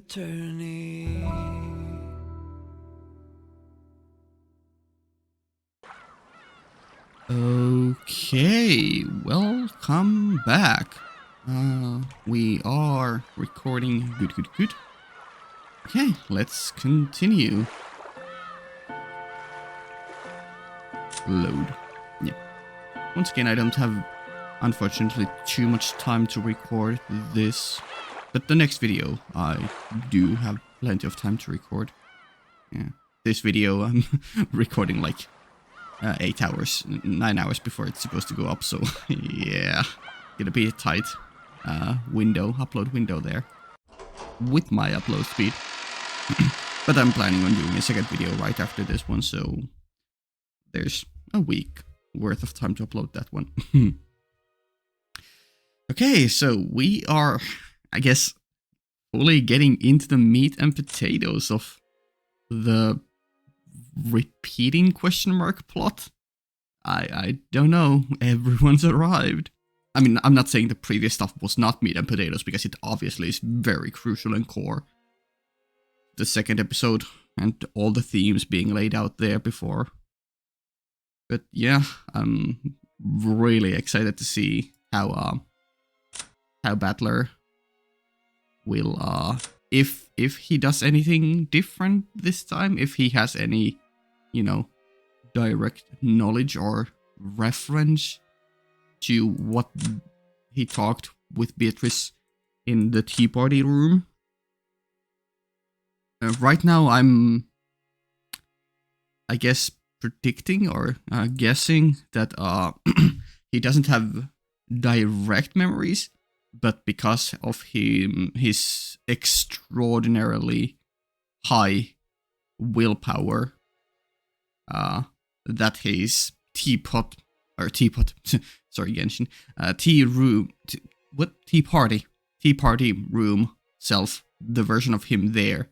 attorney. Okay, welcome back. We are recording. Good. Okay, let's continue. Load. Yeah. Once again, I don't have, unfortunately, too much time to record this. But the next video, I do have plenty of time to record. Yeah. This video, I'm recording like 8 hours, 9 hours before it's supposed to go up, so yeah, gonna be a tight upload window there with my upload speed. But I'm planning on doing a second video right after this one, so there's a week worth of time to upload that one. Okay, so we are, I guess, fully getting into the meat and potatoes of the repeating question mark plot. I don't know. Everyone's arrived. I mean, I'm not saying the previous stuff was not meat and potatoes, because it obviously is very crucial and core. The second episode and all the themes being laid out there before. But yeah, I'm really excited to see how Battler will if he does anything different this time, if he has any, you know, direct knowledge or reference to what he talked with Beatrice in the tea party room. Right now I'm, I guess, predicting or guessing that he doesn't have direct memories, but because of his extraordinarily high willpower, that his tea party room self, the version of him there,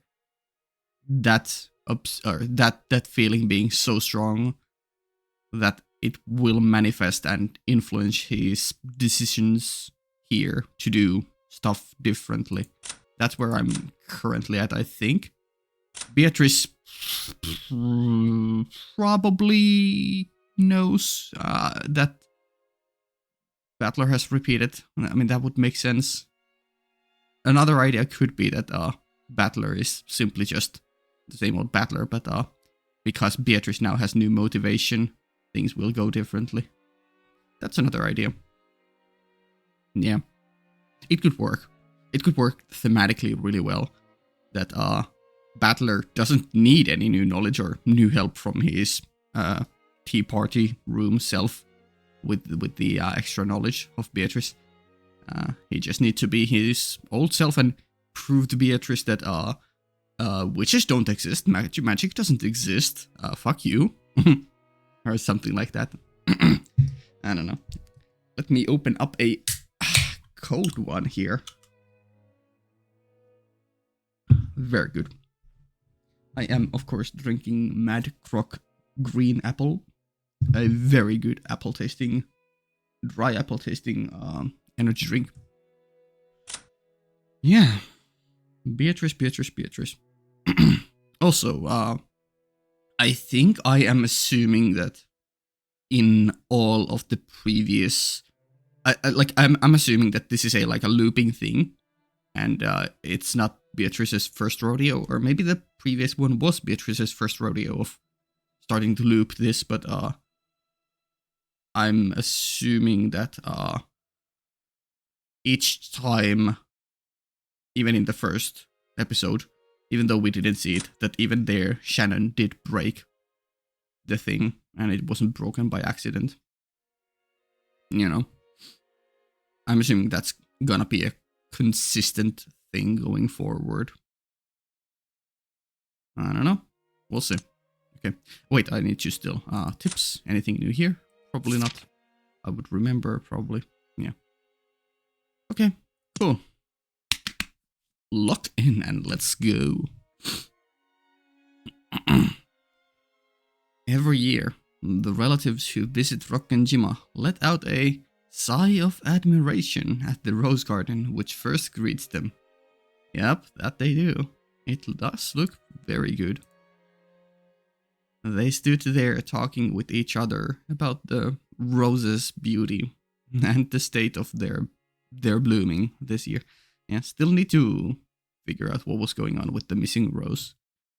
that feeling being so strong that it will manifest and influence his decisions here to do stuff differently. That's where I'm currently at, I think. Beatrice probably knows that Battler has repeated. I mean, that would make sense. Another idea could be that Battler is simply just the same old Battler, but because Beatrice now has new motivation, things will go differently. That's another idea. Yeah. It could work. It could work thematically really well. That Battler doesn't need any new knowledge or new help from his tea party room self with the extra knowledge of Beatrice. He just needs to be his old self and prove to Beatrice that witches don't exist, magic doesn't exist, fuck you. Or something like that. I don't know. Let me open up a cold one here. Very good. I am, of course, drinking Mad Croc Green Apple. A very good dry apple tasting energy drink. Yeah. Beatrice. Also, I think I am assuming that in all of the previous... I'm assuming that this is a looping thing. And it's not Beatrice's first rodeo, or maybe the previous one was Beatrice's first rodeo of starting to loop this, but I'm assuming that each time, even in the first episode, even though we didn't see it, that even there Shannon did break the thing, and it wasn't broken by accident. You know, I'm assuming that's gonna be a consistent thing going forward. I don't know. We'll see. Okay. Wait, I need to still. Tips. Anything new here? Probably not. I would remember, probably. Yeah. Okay. Cool. Locked in and let's go. Every year, the relatives who visit Rokkenjima let out a sigh of admiration at the rose garden which first greets them. Yep, that they do. It does look very good. They stood there talking with each other about the roses' beauty and the state of their blooming this year. Yeah, still need to figure out what was going on with the missing rose.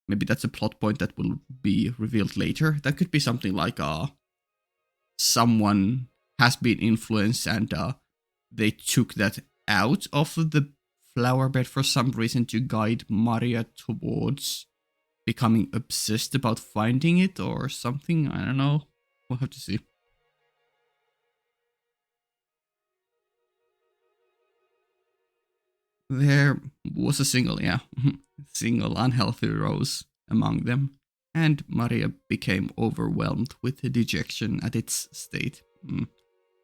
Maybe that's a plot point that will be revealed later. That could be something like someone has been influenced and they took that out of the flower bed for some reason to guide Maria towards becoming obsessed about finding it or something. I don't know. We'll have to see. There was a single, single unhealthy rose among them, and Maria became overwhelmed with dejection at its state.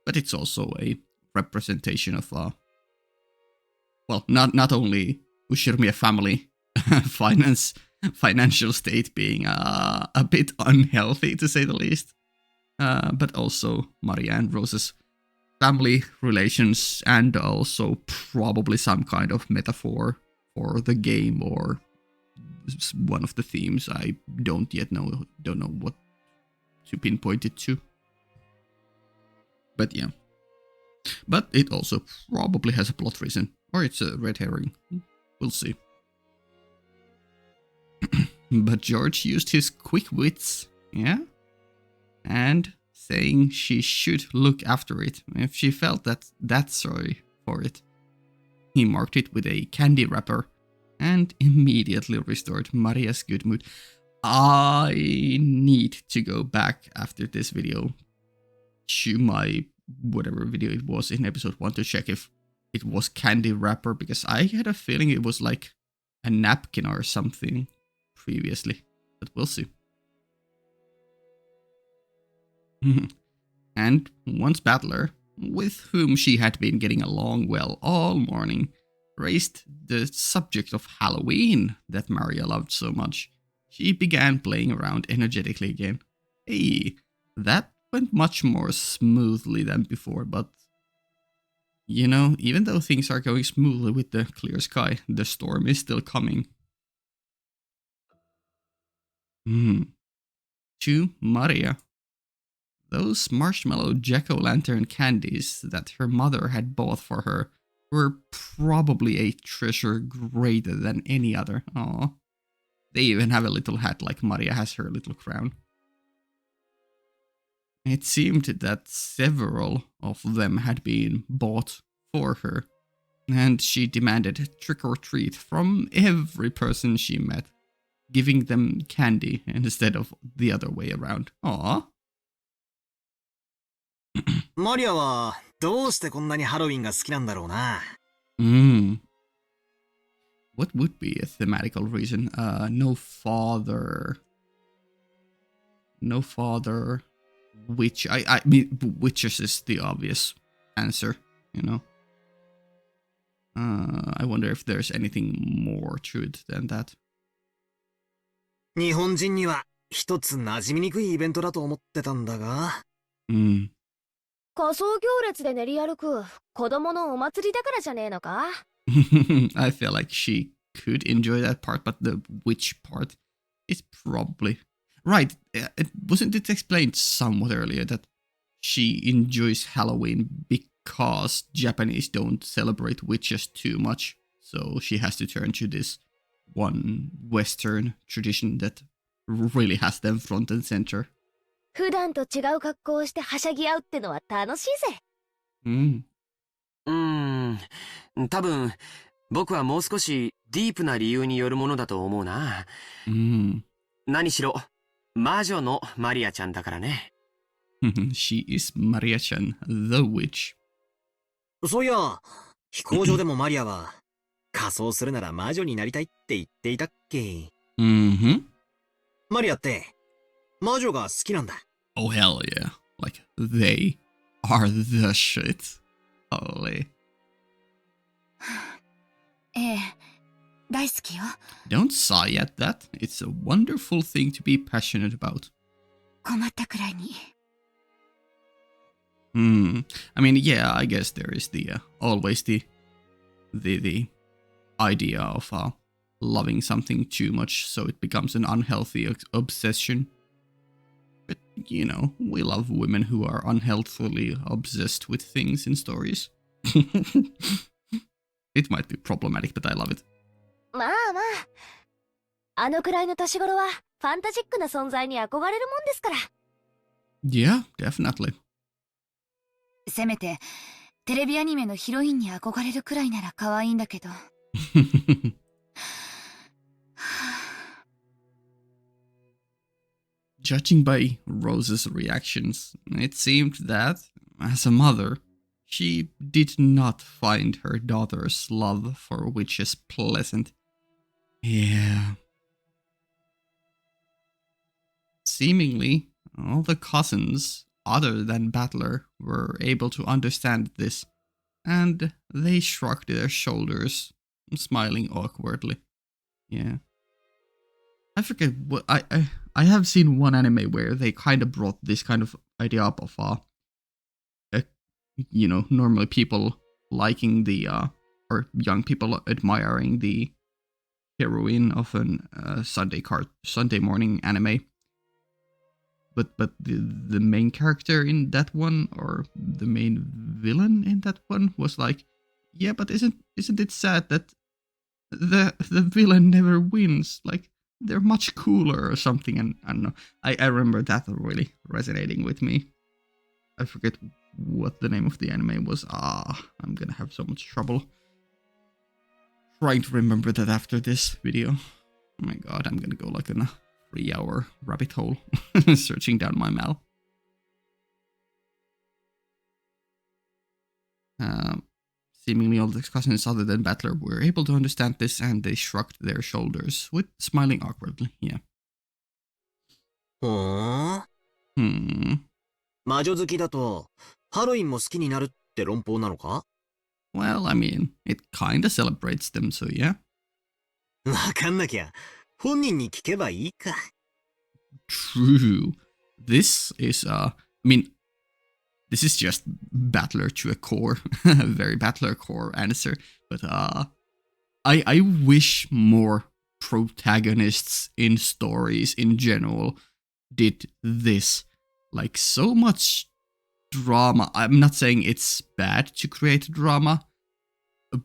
But it's also a representation of, well, not only Ushirmia family financial state being a bit unhealthy, to say the least, but also Maria and Rose's family relations, and also probably some kind of metaphor for the game or one of the themes. I don't know what to pinpoint it to. But yeah. But it also probably has a plot reason, or it's a red herring. We'll see. But George used his quick wits, yeah? And saying she should look after it if she felt that sorry for it. He marked it with a candy wrapper and immediately restored Maria's good mood. I need to go back after this video to my whatever video it was in episode 1 to check if it was candy wrapper, because I had a feeling it was like a napkin or something previously, but we'll see. And once Battler, with whom she had been getting along well all morning, raised the subject of Halloween that Maria loved so much, she began playing around energetically again. Hey, that went much more smoothly than before, but you know, even though things are going smoothly with the clear sky, the storm is still coming. To Maria. Those marshmallow jack-o'-lantern candies that her mother had bought for her were probably a treasure greater than any other. Aww. They even have a little hat like Maria has her little crown. It seemed that several of them had been bought for her, and she demanded trick or treat from every person she met, giving them candy instead of the other way around. Aww. マリアはどうしてこんなにハロウィンが好きなんだろうな。What would be a thematical reason? No father, which I mean, witches is the obvious answer, you know. I wonder if there's anything more to it than that. 日本人には一つ馴染みにくいイベントだと思ってたんだが。仮装行列で練り歩く子供のお祭りだからじゃねえのか? I feel like she could enjoy that part, but the witch part is probably right. Wasn't it explained somewhat earlier that she enjoys Halloween because Japanese don't celebrate witches too much, so she has to turn to this one Western tradition that really has them front and center. 普段と違う格好をしてはしゃぎ合うってのは楽しいぜ。多分僕はもう少しディープな理由によるものだと思うな。何しろ魔女のマリアちゃんだからね。She is Maria-chan, the witch. そういや、飛行場でもマリアは仮装するなら魔女になりたいって言っていたっけ。マリアって魔女が好きなんだ。Oh hell yeah. Like, they are the shit. Holy. 大好きよ。Don't sigh at that. It's a wonderful thing to be passionate about. 困ったくらいに。I mean, yeah, I guess there is the always the idea of loving something too much, so it becomes an unhealthy obsession. But, you know, we love women who are unhealthily obsessed with things in stories. It might be problematic, but I love it. まあまあ。あのくらいの年頃はファンタジックな存在に憧れるもんですから。Yeah, definitely. せめてテレビアニメのヒロインに憧れるくらいなら可愛いんだけど。Judging by Rose's reactions, it seemed that, as a mother, she did not find her daughter's love for witches pleasant. Yeah. Seemingly, all the cousins, other than Battler, were able to understand this, and they shrugged their shoulders, smiling awkwardly. Yeah. I forget what I have seen one anime where they kind of brought this kind of idea up of you know, normally people liking the or young people admiring the heroine of an Sunday morning anime. But the main character in that one, or the main villain in that one, was like, yeah, but isn't it sad that the villain never wins? Like, they're much cooler or something. And I don't know. I remember that really resonating with me. I forget what the name of the anime was. I'm gonna have so much trouble trying to remember that after this video. Oh my god, I'm gonna go like in a 3-hour rabbit hole searching down my mail. Seemingly all the cousins other than Battler were able to understand this, and they shrugged their shoulders, with smiling awkwardly. Yeah. ほー。魔女好きだと、ハロウィンも好きになるって論法なのか？ Well, I mean, it kinda celebrates them, so yeah. わかんなきゃ、本人に聞けばいいか。True. This is, I mean, this is just Battler to a core, a very Battler core answer. But I wish more protagonists in stories in general did this. Like, so much drama. I'm not saying it's bad to create drama,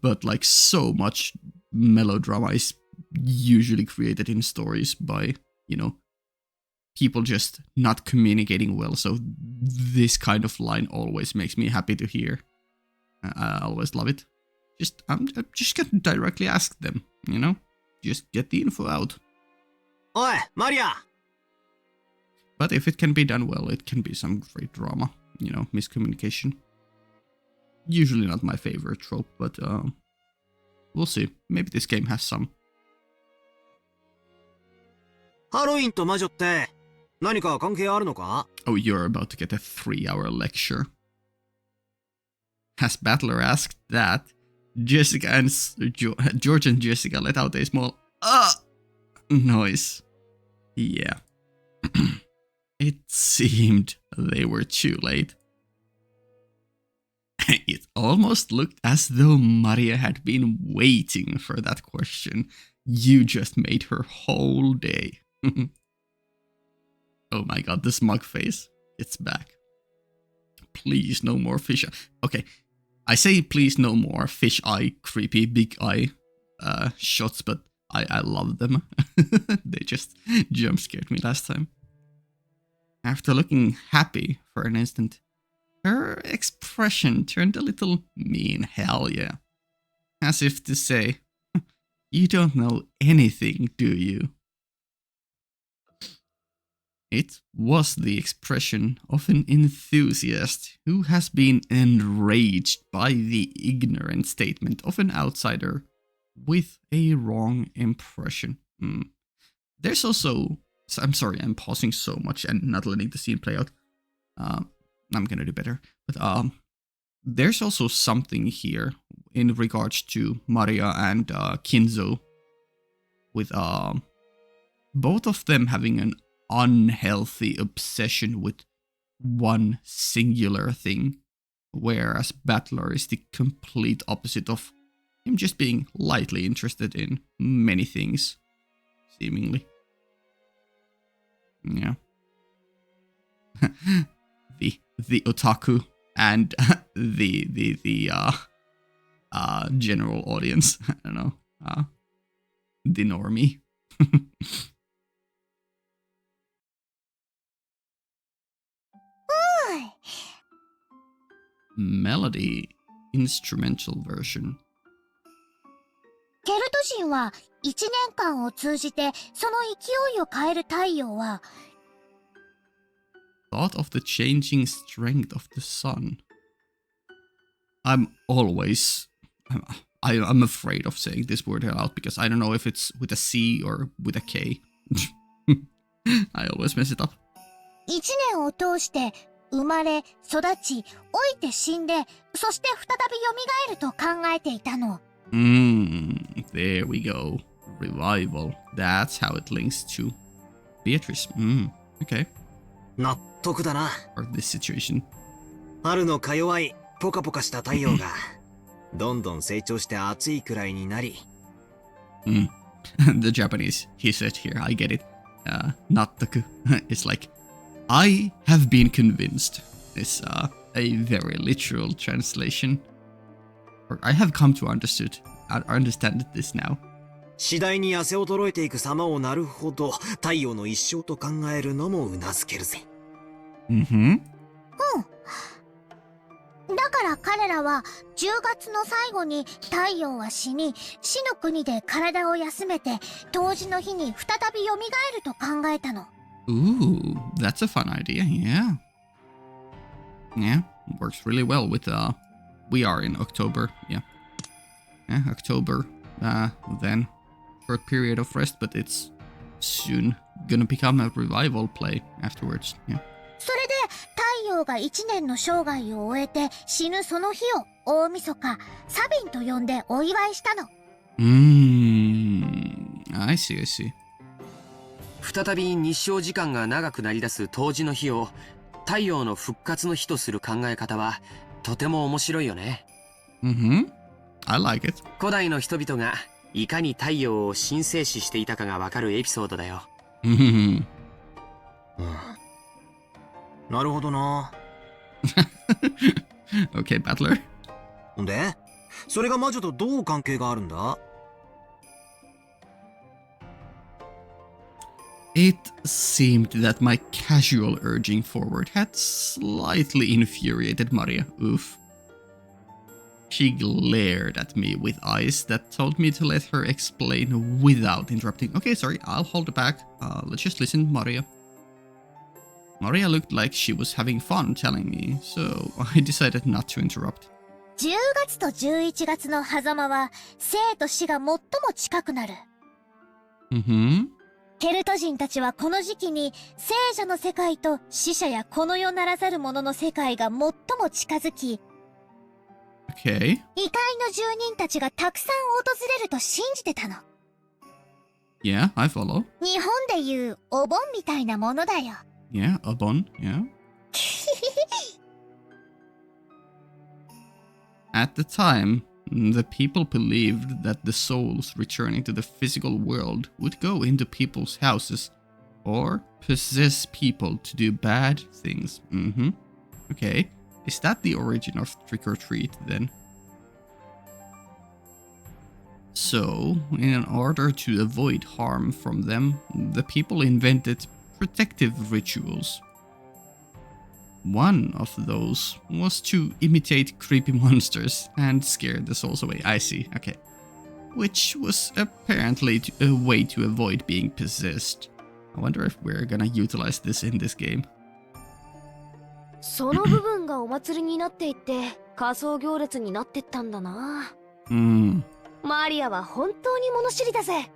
but like so much melodrama is usually created in stories by, you know, people just not communicating well. So this kind of line always makes me happy to hear. I always love it. I'm just gonna directly ask them, you know? Just get the info out. おい、マリア! But if it can be done well, it can be some great drama. You know, miscommunication. Usually not my favorite trope, but we'll see. Maybe this game has some. ハロウィンと魔女って何か関係あるのか? Oh, you're about to get a 3-hour lecture. As Battler asked that, Jessica and George and Jessica let out a small noise. Yeah. It seemed they were too late. It almost looked as though Maria had been waiting for that question. You just made her whole day. Oh my god, the smug face. It's back. Please, no more fish. Okay, I say please no more fish eye, creepy big eye shots, but I love them. They just jump scared me last time. After looking happy for an instant, her expression turned a little mean, hell yeah. As if to say, you don't know anything, do you? It was the expression of an enthusiast who has been enraged by the ignorant statement of an outsider with a wrong impression. There's also... I'm sorry, I'm pausing so much and not letting the scene play out. I'm gonna do better. But there's also something here in regards to Maria and Kinzo, with both of them having an unhealthy obsession with one singular thing, whereas Battler is the complete opposite of him just being lightly interested in many things, seemingly. Yeah. the otaku and the general audience. I don't know. The normie. Melody instrumental version. ケルト人は1年間を通じてその勢いを変える太陽は Thought of the changing strength of the sun. I'm always... I'm afraid of saying this word out because I don't know if it's with a C or with a K. I always mess it up. 1年を通して生まれ、育ち、老いて死んで、そして再び蘇ると考えていたの。There we go. Revival. That's how it links to Beatrice. Okay. 納得だな。Or this situation. 春のか弱いポカポカした太陽がどんどん成長して暑いくらいになり。The Japanese, he said here, I get it. Nattaku. It's like, I have been convinced. It's a very literal translation. Or I have come to understand this now. 次第に痩せ衰えていく様をなるほど太陽の一生と考えるのもうなずけるぜ。だから彼らは10月の最後に太陽は死に、死の国で体を休めて、冬至の日に再び蘇ると考えたの。Ooh, that's a fun idea, yeah. Yeah, works really well with, we are in October, yeah. Yeah, October, then short period of rest, but it's soon gonna become a revival play afterwards, yeah. それで太陽が1年の生涯を終えて死ぬその日を大晦日、サビンと呼んでお祝いしたの。I see. 再び日照時間が長くなり出す冬至の日を太陽の復活の日とする考え方はとても面白いよね。I like it. 古代の人々がいかに太陽を神聖視していたかがわかるエピソードだよ。なるほどな。Okay, Battler. んで、それが魔女とどう関係があるんだ？ It seemed that my casual urging forward had slightly infuriated Maria. Oof. She glared at me with eyes that told me to let her explain without interrupting. Okay, sorry, I'll hold it back. Let's just listen, Maria. Maria looked like she was having fun telling me, so I decided not to interrupt. 10月と11月の狭間は生と死が最も近くなる。ケルト人たちはこの時期に聖者の世界と死者やこの世ならざる者の世界が最も近づき、Okay. 異界の住人たちがたくさん訪れると信じてたの。Yeah, I follow. 日本でいうお盆みたいなものだよ。Yeah, a bon, yeah. At the time, the people believed that the souls returning to the physical world would go into people's houses or possess people to do bad things. Okay. Is that the origin of trick or treat then? So, in order to avoid harm from them, the people invented protective rituals. One of those was to imitate creepy monsters and scare the souls away. I see, okay. Which was apparently a way to avoid being possessed. I wonder if we're gonna utilize this in this game. その部分がお祭りになっていって仮装行列になってったんだな。マリアは本当に物知りだぜ。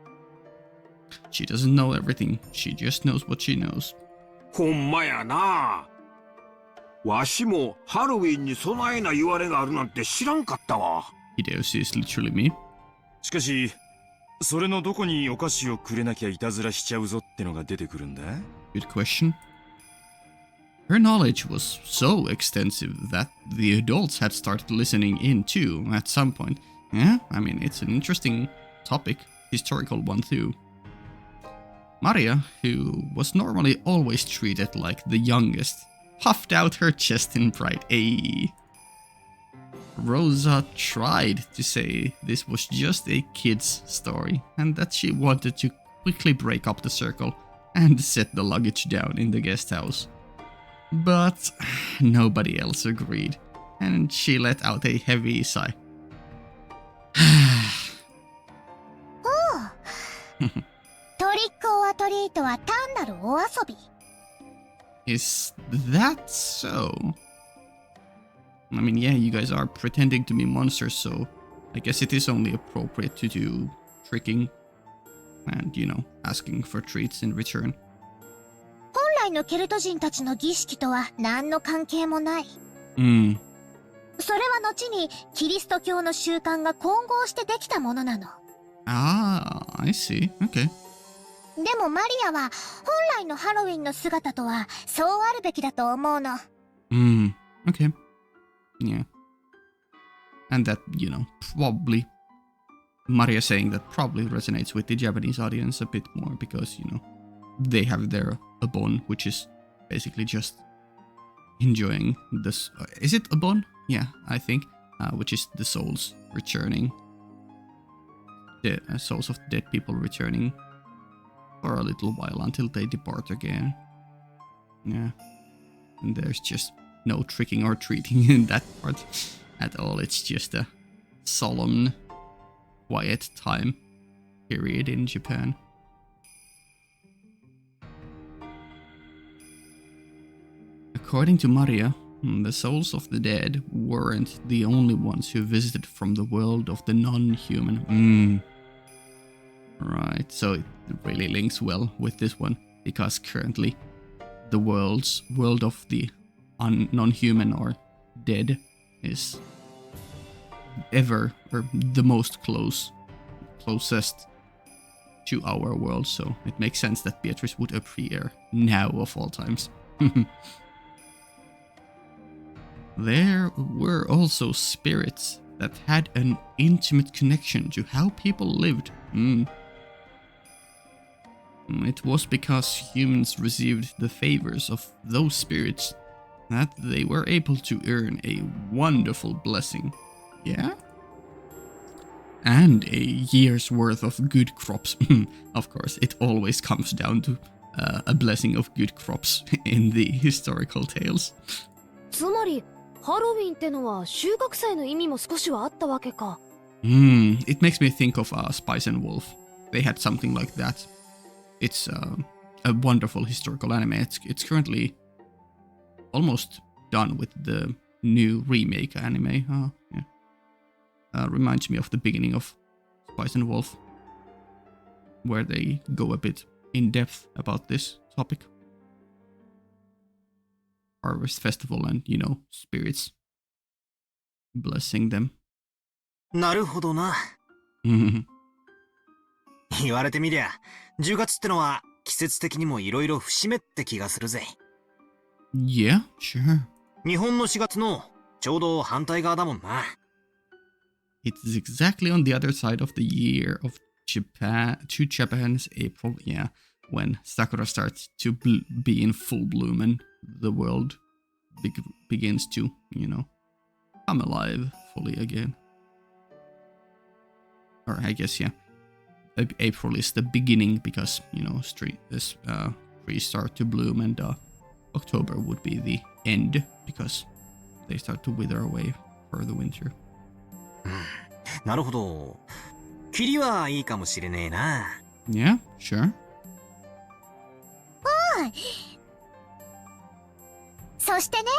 She doesn't know everything. She just knows what she knows. ほんまやな。わしもハロウィンに備えな言われがあるなんて知らんかったわ。Hideyoshi is literally me. しかし、それのどこにお菓子をくれなきゃいたずらしちゃうぞってのが出てくるんだ？ Good question. Her knowledge was so extensive that the adults had started listening in too at some point, Yeah, I mean, it's an interesting topic, historical one too. Maria, who was normally always treated like the youngest, puffed out her chest in pride. Rosa tried to say this was just a kid's story and that she wanted to quickly break up the circle and set the luggage down in the guest house. But nobody else agreed, and she let out a heavy sigh. トリックオアトリートは単なるお遊び。Is that so? I mean, yeah, you guys are pretending to be monsters, so I guess it is only appropriate to do tricking and, asking for treats in return. 本来のケルト人たちの儀式とは何の関係もない。それは後にキリスト教の習慣が混合してできたものなの。Ah, I see. Okay. でもマリアは本来のハロウィンの姿とはそうあるべきだと思うの。Okay. Yeah. And that, probably Maria saying that probably resonates with the Japanese audience a bit more because, they have their abon, which is basically just enjoying this. Is it abon? Yeah, I think. Which is the souls returning. The souls of dead people returning for a little while until they depart again. Yeah. And there's just no tricking or treating in that part at all. It's just a solemn, quiet time period in Japan. According to Maria, the souls of the dead weren't the only ones who visited from the world of the non-human. Right, so it really links well with this one, because currently the world of the non-human or dead is ever or the most closest to our world, so it makes sense that Beatrice would appear now of all times. There were also spirits that had an intimate connection to how people lived. It was because humans received the favors of those spirits that they were able to earn a wonderful blessing. Yeah? And a year's worth of good crops. Of course, it always comes down to a blessing of good crops in the historical tales. つまりハロウィンってのは収穫祭の意味も少しはあったわけか。It makes me think of Spice and Wolf. They had something like that. It's a wonderful historical anime. It's currently almost done with the new remake anime. Reminds me of the beginning of Spice and Wolf, where they go a bit in depth about this topic. Harvest Festival and, spirits. Blessing them. なるほどな。言われてみりゃ、10月ってのは季節的にもいろいろ節目って気がするぜ。Yeah, sure. 日本の4月のちょうど反対側だもんな。It's exactly on the other side of the year of Japan, to Japan's April, yeah, when Sakura starts to be in full bloom and the world begins to, come alive fully again. Or I guess, yeah, April is the beginning because, trees start to bloom, and October would be the end because they start to wither away for the winter. なるほど。霧はいいかもしれねえな。Yeah, sure. そしてね、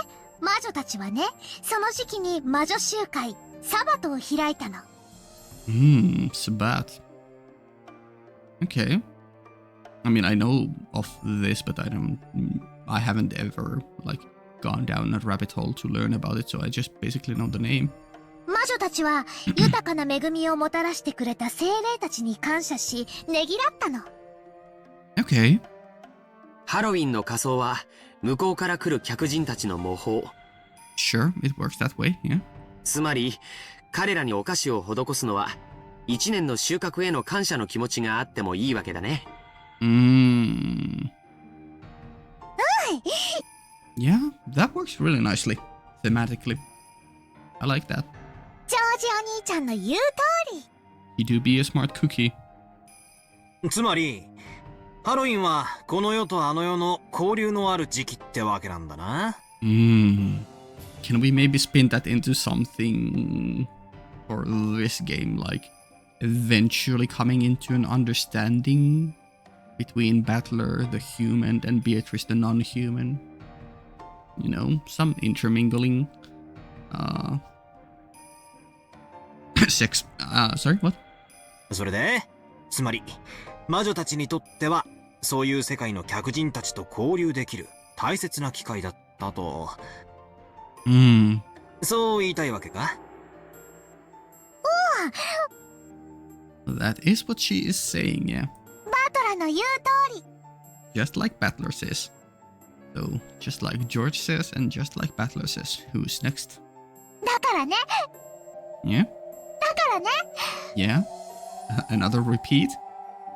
魔女たちはね、その時期に魔女集会、サバトを開いたの。Sabat. Okay. I mean, I know of this, but I haven't ever, gone down a rabbit hole to learn about it, so I just basically know the name. 魔女たちは豊かな恵みをもたらしてくれた精霊たちに感謝し、ねぎらったの。Okay. ハロウィンの仮装は向こうから来る客人たちの模倣。Sure, it works that way, yeah. つまり彼らにお菓子を施すのは、一年の収穫への感謝の気持ちがあってもいいわけだね。Yeah, that works really nicely, thematically. I like that. ジョージお兄ちゃんの言う通り。You do be a smart cookie. つまり、ハロウィンはこの世とあの世の交流のある時期ってわけなんだな。Can we maybe spin that into something for this game, like eventually coming into an understanding between Battler, the human, and Beatrice, the non-human? You know, some intermingling. Sex. Sorry, what? それで、つまり、魔女たちにとっては、そういう世界の客人たちと交流できる大切な機会だったと。そう言いたいわけか？ That is what she is saying, yeah. バトラの言う通り。 Just like Battler says. So, just like George says and just like Battler says. Who's next? だからね。 Yeah? だからね。 Yeah? Another repeat?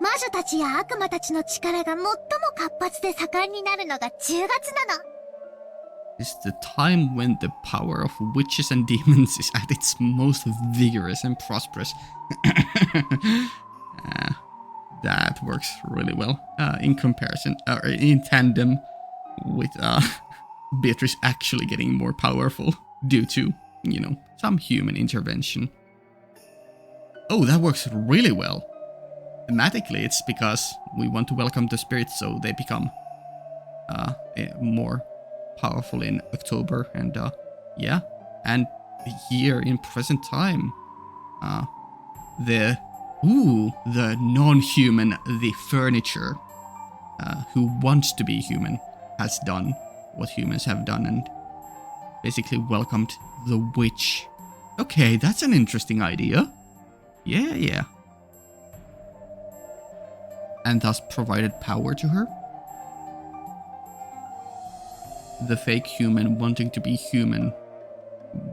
魔女たちや悪魔たちの力が最も活発で盛んになるのが10月なの。Is the time when the power of witches and demons is at its most vigorous and prosperous. That works really well in comparison, or in tandem with Beatrice actually getting more powerful due to, you know, some human intervention. Oh, that works really well. Thematically, it's because we want to welcome the spirits so they become more powerful in October, and yeah, and here in present time, the non-human, the furniture, who wants to be human, has done what humans have done and basically welcomed the witch. Okay, that's an interesting idea. Yeah. And thus provided power to her. The fake human wanting to be human,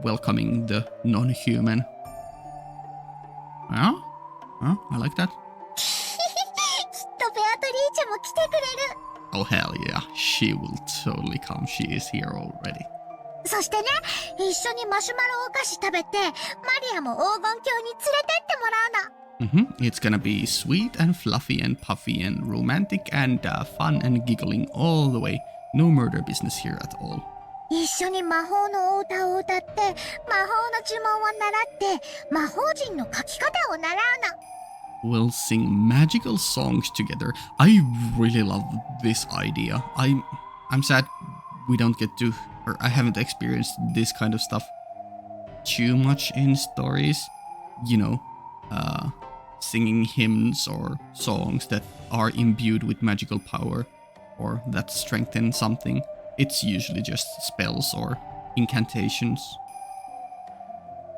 welcoming the non-human. Yeah? I like that. きっとベアトリーチェも来てくれる。 Oh hell yeah, she will totally come. She is here already. そしてね、一緒にマシュマロお菓子食べて、マリアも黄金鏡に連れてってもらうの。It's gonna be sweet and fluffy and puffy and romantic and fun and giggling all the way. No murder business here at all. 一緒に魔法のお歌を歌って、魔法の呪文を習って、魔法陣の書き方を習うの。 We'll sing magical songs together. I really love this idea. I'm sad we don't get to, or I haven't experienced this kind of stuff too much in stories. You know, singing hymns or songs that are imbued with magical power or that strengthen something. It's usually just spells or incantations.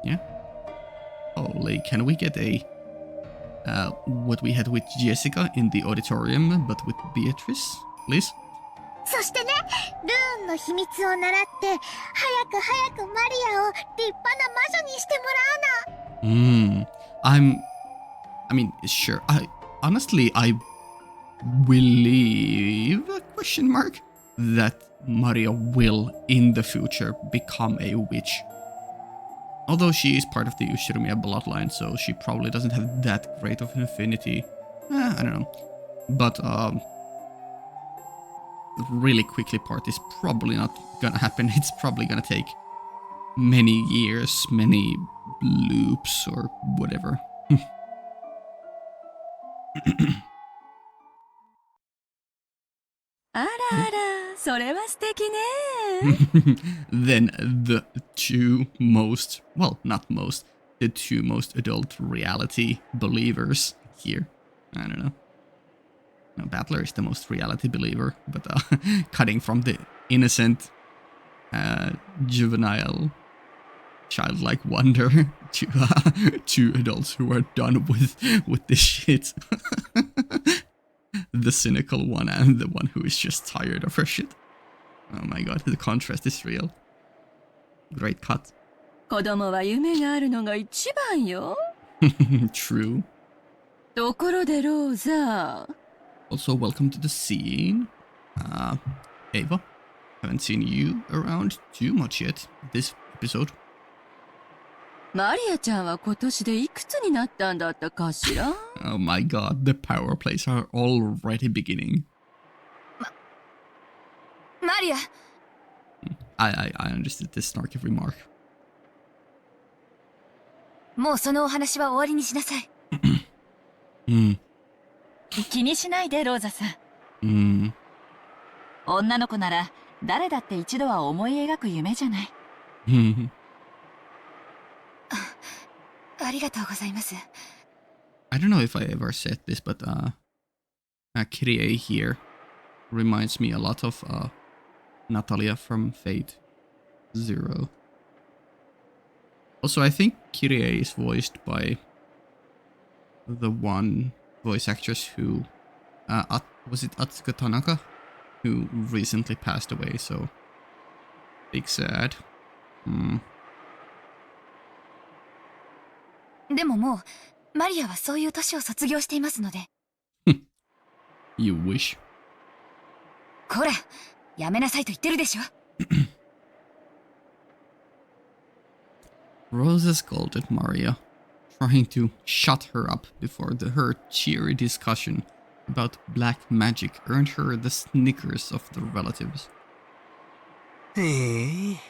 Yeah. Holy, can we get a what we had with Jessica in the auditorium, but with Beatrice, please? そしてね、ルーンの秘密を習って、早くマリアを立派な魔女にしてもらうの。I mean, sure. I believe, question mark, that Maria will in the future become a witch. Although she is part of the Ushiromiya bloodline, so she probably doesn't have that great of an affinity. I don't know. But the really quickly part is probably not gonna happen. It's probably gonna take many years, many loops or whatever. Then the two most, well, not most, the two most adult reality believers here. I don't know. No, Battler is the most reality believer, but cutting from the innocent, juvenile, childlike wonder to two adults who are done with this shit. The cynical one and the one who is just tired of her shit. Oh my god, the contrast is real. Great cut. 子供は夢があるのが一番よ。True. ところでローザ。Also, welcome to the scene. Ava, haven't seen you around too much yet this episode. マリアちゃんは今年でいくつになったんだったかしら？ Oh my god, the power plays are already beginning. マリア I understood this snarky remark. もうそのお話は終わりにしなさい。気にしないでローザさん。女の子なら誰だって一度は思い描く夢じゃない。ありがとうございます。I don't know if I ever said this, but Kyrie here reminds me a lot of Natalia from Fate Zero. Also, I think Kyrie is voiced by the one voice actress who was it Atsuko Tanaka, who recently passed away, so big sad. でももうマリアはそういう年を卒業していますので。You wish. こら、やめなさいと言ってるでしょ。Rosa scolded Maria, trying to shut her up before her cheery discussion about black magic earned her the snickers of the relatives. へえ。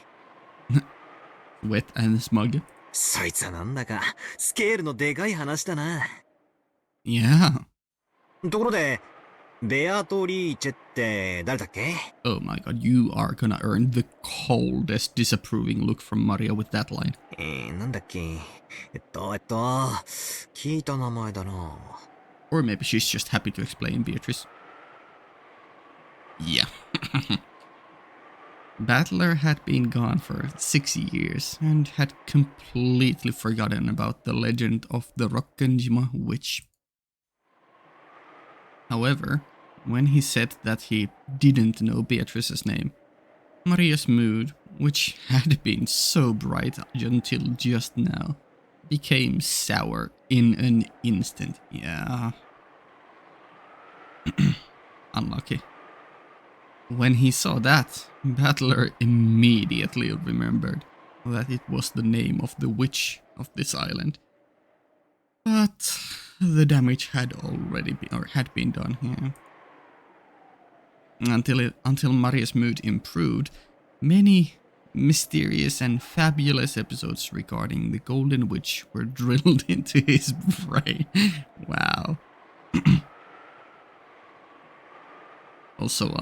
Wet and smug. そいつはなんだかスケールのでかい話だな。Yeah. ところで、ベアトリーチェって誰だっけ？ Oh my god, you are gonna earn the coldest disapproving look from Maria with that line. なんだっけ？聞いた名前だな。Or maybe she's just happy to explain, Beatrice. Yeah. Battler had been gone for 6 years and had completely forgotten about the legend of the Rokkanjima witch. However, when he said that he didn't know Beatrice's name, Maria's mood, which had been so bright until just now, became sour in an instant. Yeah. Unlucky. When he saw that, Battler immediately remembered that it was the name of the witch of this island. But the damage had already been done here. Until Maria's mood improved, many mysterious and fabulous episodes regarding the Golden Witch were drilled into his brain. Wow. Also,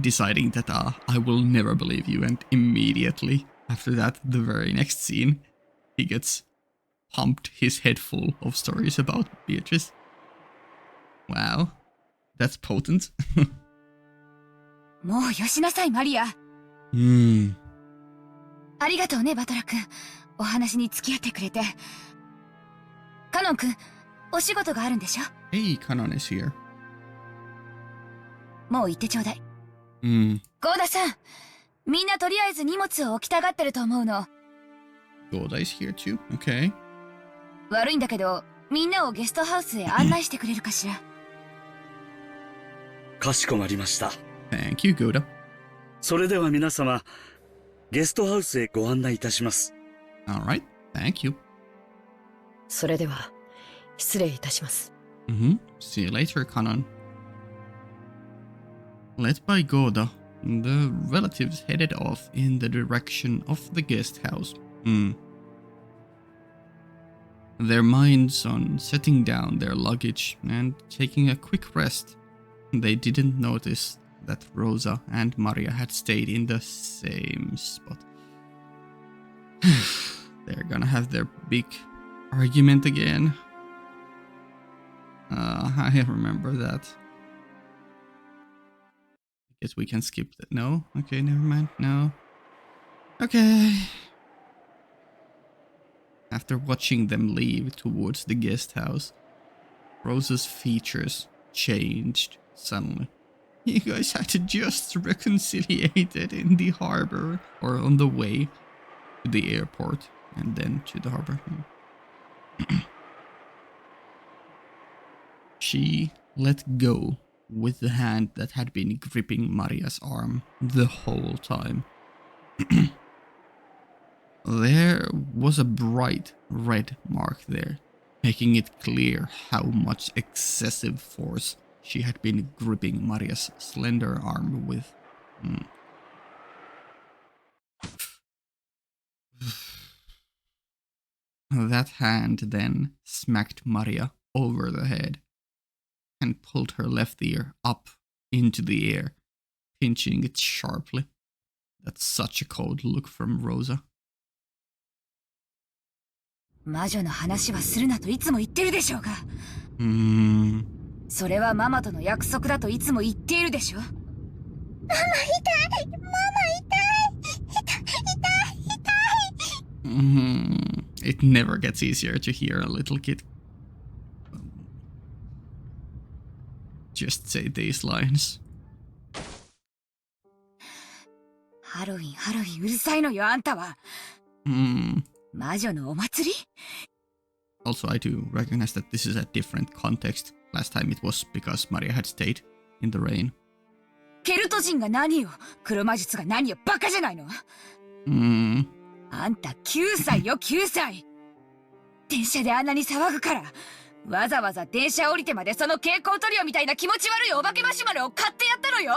deciding that I will never believe you, and immediately after that, the very next scene, he gets pumped his head full of stories about Beatrice. Wow, that's potent. もうよしなさい、マリア。ありがとうね、バトラ君。お話に付き合ってくれて。カノン君、お仕事があるんでしょ？ Hey, Kanon is here. もう行ってちょうだい。ゴーダさん、みんなとりあえず荷物を置きたがってると思うの。Goda is here too. Okay. 悪いんだけど、みんなをゲストハウスへ案内してくれるかしら。かしこまりました。Thank you, Goda. それでは皆様、ゲストハウスへご案内いたします。Alright, thank you. それでは、失礼いたします。See you later, Kanon. Led by Goda, the relatives headed off in the direction of the guest house. Their minds on setting down their luggage and taking a quick rest, they didn't notice that Rosa and Maria had stayed in the same spot. They're gonna have their big argument again. I remember that. I guess we can skip that. No? Okay, never mind. No. Okay. After watching them leave towards the guest house, Rosa's features changed suddenly. You guys had to just reconciliated in the harbor or on the way. to the airport and then to the harbor. She let go with the hand that had been gripping Maria's arm the whole time. There was a bright red mark there, making it clear how much excessive force she had been gripping Maria's slender arm with. That hand then smacked Maria over the head and pulled her left ear up into the air, pinching it sharply. That's such a cold look from Rosa. 魔女の話はするなといつも言ってるでしょうが。それはママとの約束だといつも言っているでしょ。ママ痛い、ママ痛い、It never gets easier to hear a little kid just say these lines. ハロウィン、ハロウィンうるさいのよ、あんたは。魔女のお祭り Also, I do recognize that this is a different context. Last time it was because Maria had stayed in the rain. ケルト人が何よ、黒魔術が何よ、バカじゃないの。あんた9歳よ、9歳。電車であんなに騒ぐから、わざわざ電車降りてまでその蛍光塗料みたいな気持ち悪いお化けマシュマロを買ってやったのよ。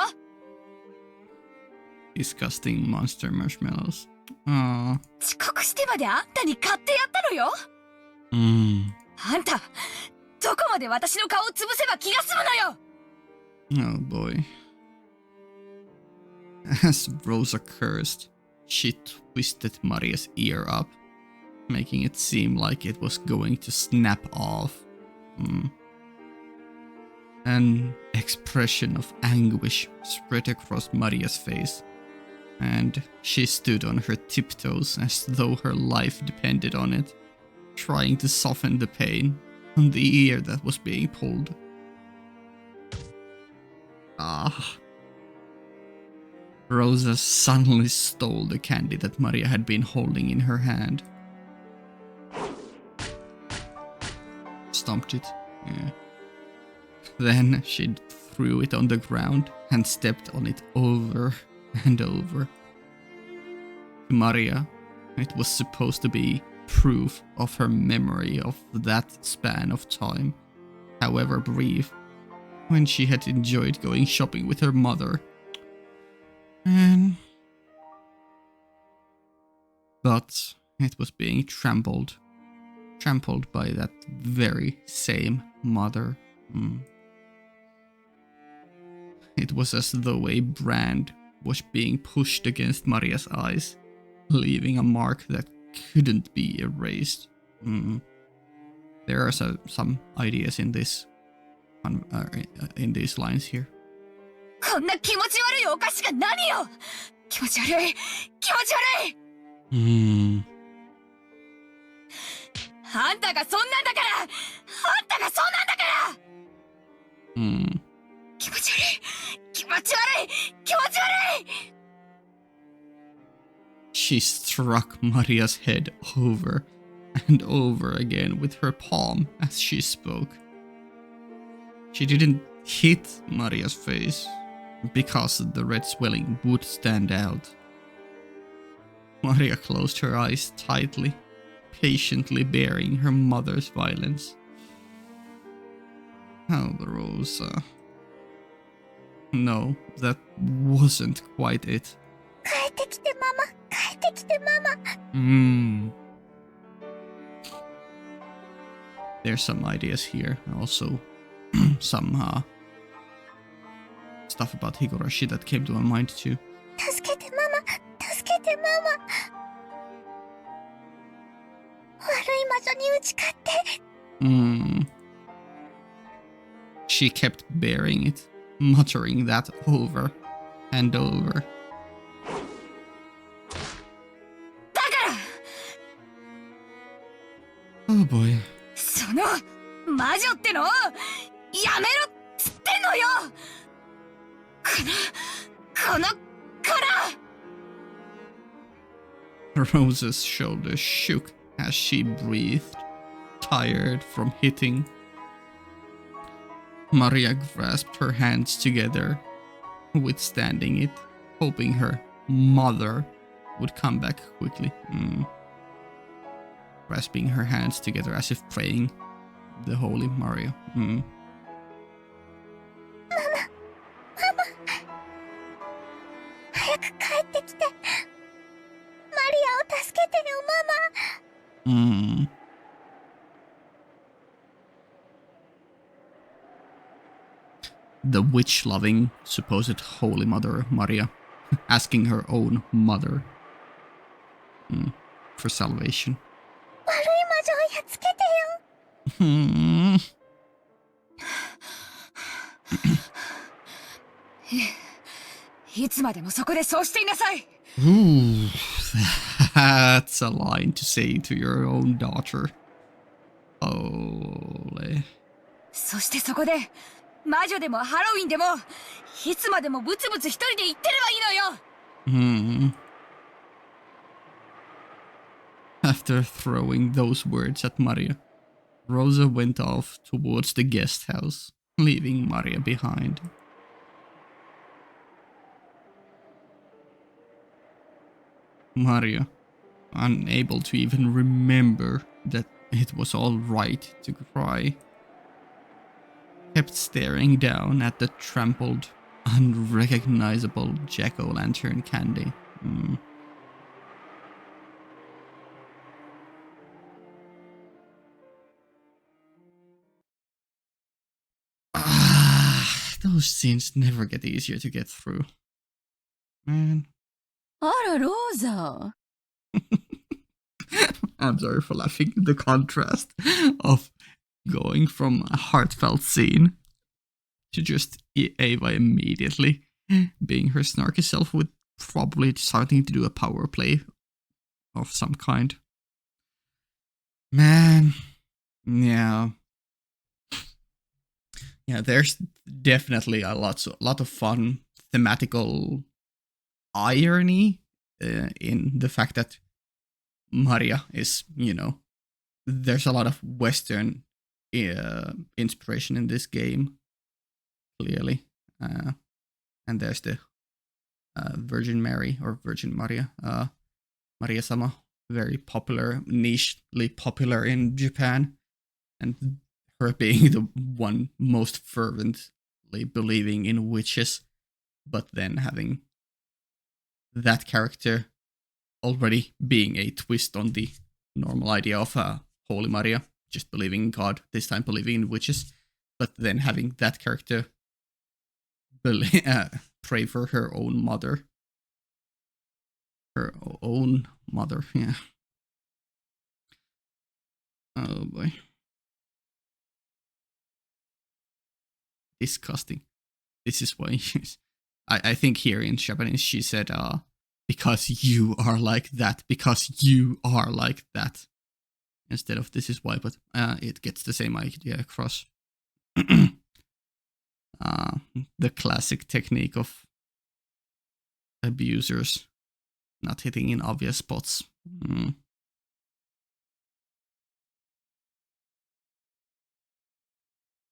Disgusting monster marshmallows. 遅刻してまであんたに買ってやったのよ。あんた、どこまで私の顔を潰せば気が済むのよ。Oh boy. As Rosa cursed, she twisted Maria's ear up, making it seem like it was going to snap off. An expression of anguish spread across Maria's face, and she stood on her tiptoes as though her life depended on it, trying to soften the pain on the ear that was being pulled. Rosa suddenly stole the candy that Maria had been holding in her hand. Stomped it. Yeah. Then she threw it on the ground and stepped on it over and over. To Maria, it was supposed to be proof of her memory of that span of time, however brief, when she had enjoyed going shopping with her mother. But it was being trampled by that very same mother. It was as though a brand was being pushed against Maria's eyes, leaving a mark that couldn't be erased. There are some ideas in this, in these lines here. こんな気持ち悪いお菓子が何よ。気持ち悪い、気持ち悪い。あんたがそんなんだから、あんたがそうなんだから。気持ち悪い、気持ち悪い、気持ち悪い。She struck Maria's head over and over again with her palm as she spoke. She didn't hit Maria's face because the red swelling would stand out. Maria closed her eyes tightly, patiently bearing her mother's violence. Oh, Rosa. No, that wasn't quite it. 帰ってきてママ、帰ってきてママ。There's some ideas here. Also, some stuff about Higurashi that came to my mind too. 助けてママ、助けてママ。悪い魔女に打ち勝って。She kept bearing it, muttering that over and over. だから。Oh boy. その魔女ってのをやめろっつってんのよ。この Rosa's shoulders shook as she breathed, tired from hitting. Maria grasped her hands together, withstanding it, hoping her mother would come back quickly. Grasping her hands together as if praying the Holy Maria. Mama. 早く帰ってきて。マリアを助けてよ、ママ。The witch-loving, supposed Holy Mother Maria, asking her own mother for salvation. 悪い魔女をやっつけてよ。いつまでもそこでそうしていなさい。 Ooh, that's a line to say to your own daughter. Holy. そしてそこで魔女でもハロウィンでもいつまでもブツブツ一人で言ってればいいのよ。After throwing those words at Maria, Rosa went off towards the guest house, leaving Maria behind. Maria, unable to even remember that it was all right to cry, kept staring down at the trampled, unrecognizable jack-o'-lantern candy. Those scenes never get easier to get through. Man. あら、ローザ。 I'm sorry for laughing. The contrast of going from a heartfelt scene to just Ava immediately being her snarky self with probably starting to do a power play of some kind. Man. Yeah. Yeah, there's definitely a lot of fun thematical irony in the fact that Maria is, there's a lot of Western inspiration in this game, clearly. And there's the Virgin Mary or Virgin Maria, Maria-sama, very popular, nichely popular in Japan. And her being the one most fervently believing in witches, but then having that character already being a twist on the normal idea of Holy Maria, just believing in God, this time believing in witches, but then having that character pray for her own mother. Her own mother, yeah. Oh boy. Disgusting. This is why I think here in Japanese she said, because you are like that, because you are like that, instead of this is why, but it gets the same idea across. The classic technique of abusers not hitting in obvious spots.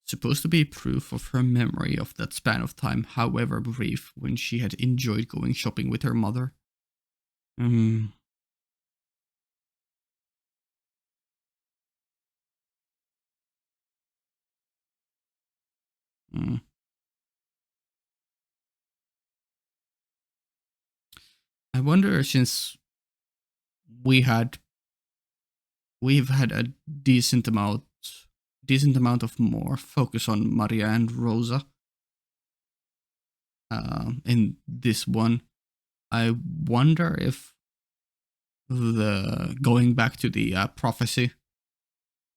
Supposed to be proof of her memory of that span of time, however brief, when she had enjoyed going shopping with her mother. I wonder, since we've had a decent amount of more focus on Maria and Rosa in this one, I wonder if going back to the prophecy,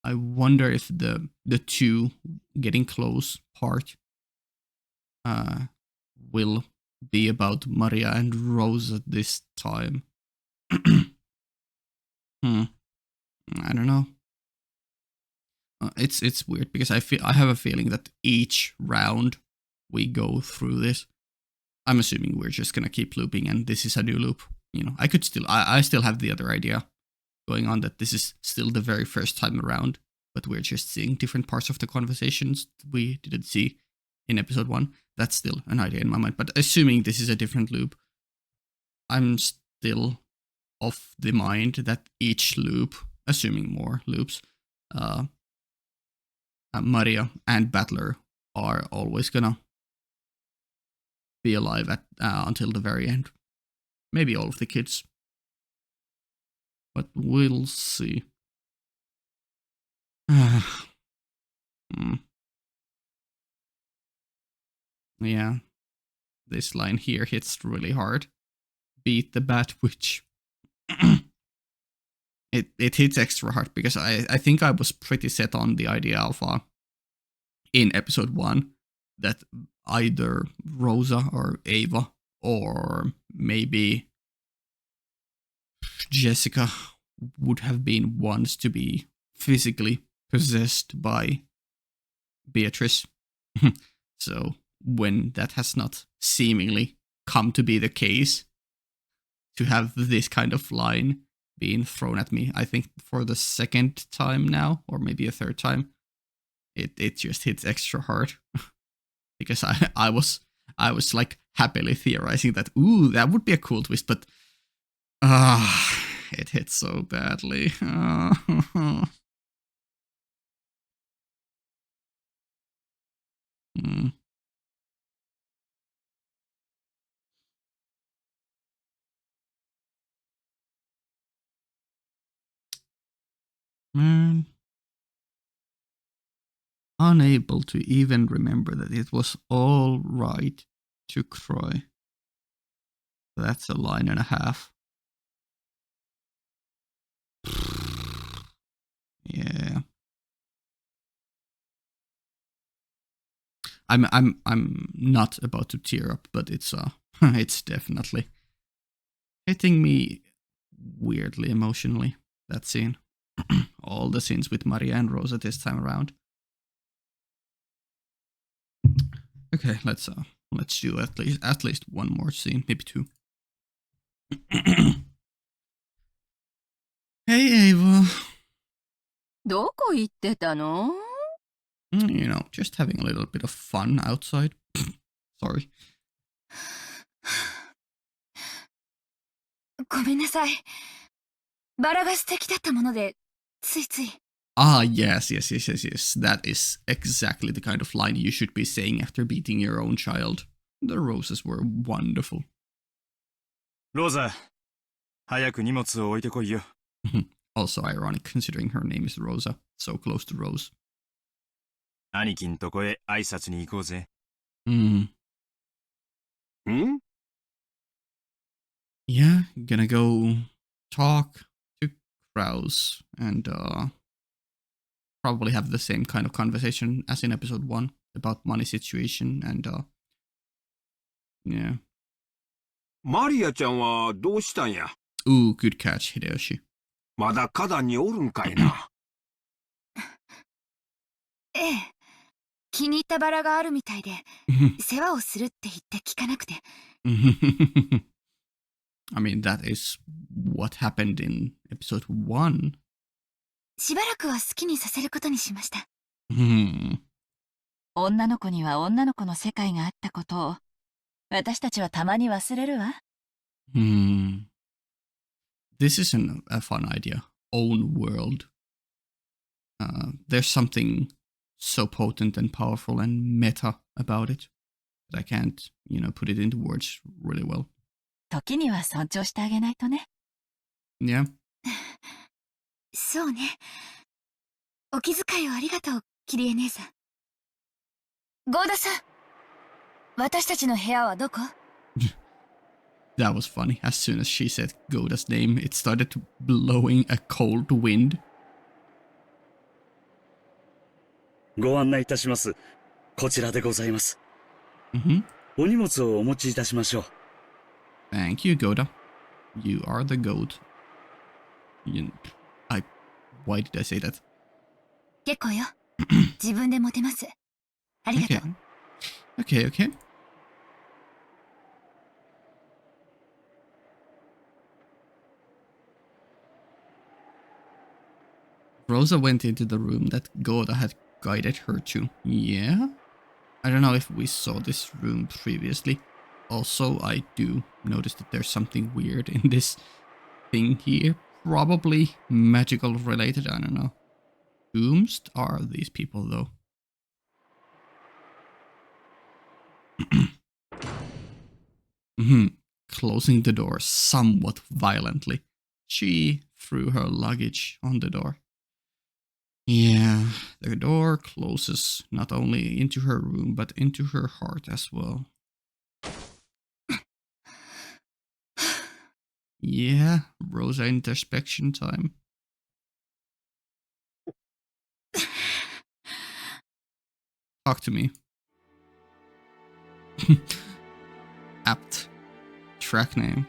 I wonder if the two getting close part will be about Maria and Rosa this time. I don't know. It's weird because I have a feeling that each round we go through this, I'm assuming we're just gonna keep looping and this is a new loop. I still have the other idea going on that this is still the very first time around, but we're just seeing different parts of the conversations we didn't see in episode 1. That's still an idea in my mind. But assuming this is a different loop, I'm still of the mind that each loop, assuming more loops, Maria and Battler are always gonna be alive until the very end. Maybe all of the kids. But we'll see. Yeah. This line here hits really hard. Beat the Bat Witch. It hits extra hard because I think I was pretty set on the idea of in episode 1 that either Rosa or Ava or maybe Jessica would have been ones to be physically possessed by Beatrice. So when that has not seemingly come to be the case, to have this kind of line being thrown at me, I think for the second time now, or maybe a third time, it just hits extra hard. Because I was like happily theorizing that, ooh, that would be a cool twist, but it hits so badly. Man. Unable to even remember that it was all right to cry. That's a line and a half. Yeah. I'm not about to tear up, but it's it's definitely hitting me weirdly emotionally, that scene. All the scenes with Maria and Rosa this time around. Okay, let's do at least one more scene, maybe 2. Hey, Ava. どこ行ってたの? Just having a little bit of fun outside. Sorry. ごめんなさい。バラが素敵だったもので、ついつい。Yes. That is exactly the kind of line you should be saying after beating your own child. The roses were wonderful. ローザ、早く荷物を置いてこいよ。Also ironic considering her name is Rosa, so close to Rose. 兄貴んとこへ挨拶に行こうぜ。Yeah, gonna go talk to Kraus and probably have the same kind of conversation as in episode 1 about money situation and yeah. マリアちゃんはどうしたんや? Ooh, good catch, Hideyoshi. まだ花壇におるんかいな。ええ。気に入ったバラがあるみたいで、世話をするって言って聞かなくて。I mean, that is what happened in episode 1. しばらくは好きにさせることにしました。女の子には女の子の世界があったことを、私たちはたまに忘れるわ。This is a fun idea. Own world. There's something so potent and powerful and meta about it that I can't, put it into words really well. 時には尊重してあげないとね。Yeah. そうね。お気遣いをありがとう、キリエ姉さん。ゴーダさん、私たちの部屋はどこ? That was funny. As soon as she said Goda's name, it started blowing a cold wind. ご案内いたします。こちらでございます。お荷物をお持ちいたしましょう。Thank you, Goda. You are the goat. Why did I say that? 結構よ。自分で持てます。ありがとう。Okay. Rosa went into the room that Goda had guided her to. Yeah? I don't know if we saw this room previously. Also, I do notice that there's something weird in this thing here. Probably magical related, I don't know. Whomst are these people though? Closing the door somewhat violently. She threw her luggage on the door. Yeah, the door closes not only into her room, but into her heart as well. Yeah, Rosa introspection time. Talk to me. Apt. Track name.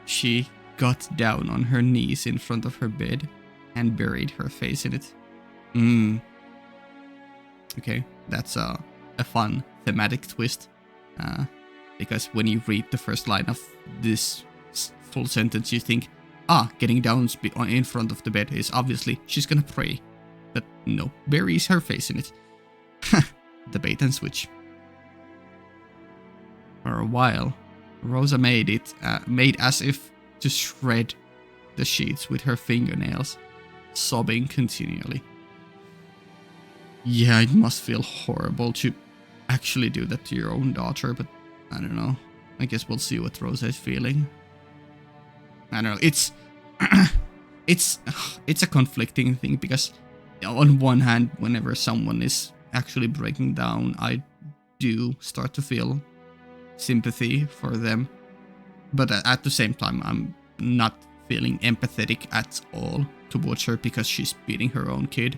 She got down on her knees in front of her bed and buried her face in it. Okay, that's a fun thematic twist. Because when you read the first line of this full sentence, you think, getting down in front of the bed is obviously she's gonna pray. But no, buries her face in it. The bait and switch. For a while, Rosa made as if to shred the sheets with her fingernails, sobbing continually. Yeah, it must feel horrible to actually do that to your own daughter, but I don't know. I guess we'll see what Rosa is feeling. I don't know. It's a conflicting thing because on one hand, whenever someone is actually breaking down, I do start to feel sympathy for them. But at the same time, I'm not feeling empathetic at all towards her because she's beating her own kid.